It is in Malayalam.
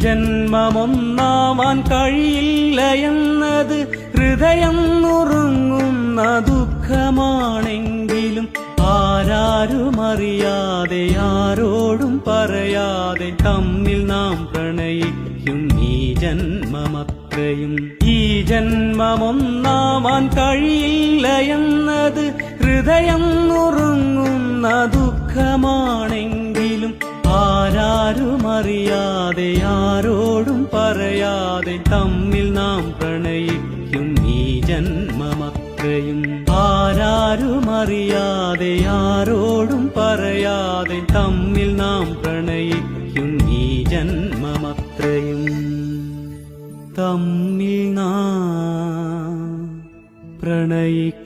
ജന്മമൊന്നാവാൻ കഴിയില്ല എന്നത് ഹൃദയം നുറുങ്ങുന്ന ദുഃഖമാണെങ്കിലും ആരാരുമറിയാതെ ആരോടും പറയാതെ തമ്മിൽ നാം പ്രണയിക്കും ഈ ജന്മമത്രയും. ഈ ജന്മമൊന്നാവാൻ കഴിയില്ല എന്നത് ഹൃദയം നുറുങ്ങുന്ന ദുഃഖമാണെങ്കിലും ആരാരുമറിയാതെ ആരോടും പറയാതെ തമ്മിൽ നാം പ്രണയിക്കും ഈ ജന്മമത്രയും. ആരാരുമറിയാതെ ആരോടും പറയാതെ തമ്മിൽ നാം പ്രണയിക്കും ഈ ജന്മമത്രയും. തമ്മിൽ നാം പ്രണയിക്കും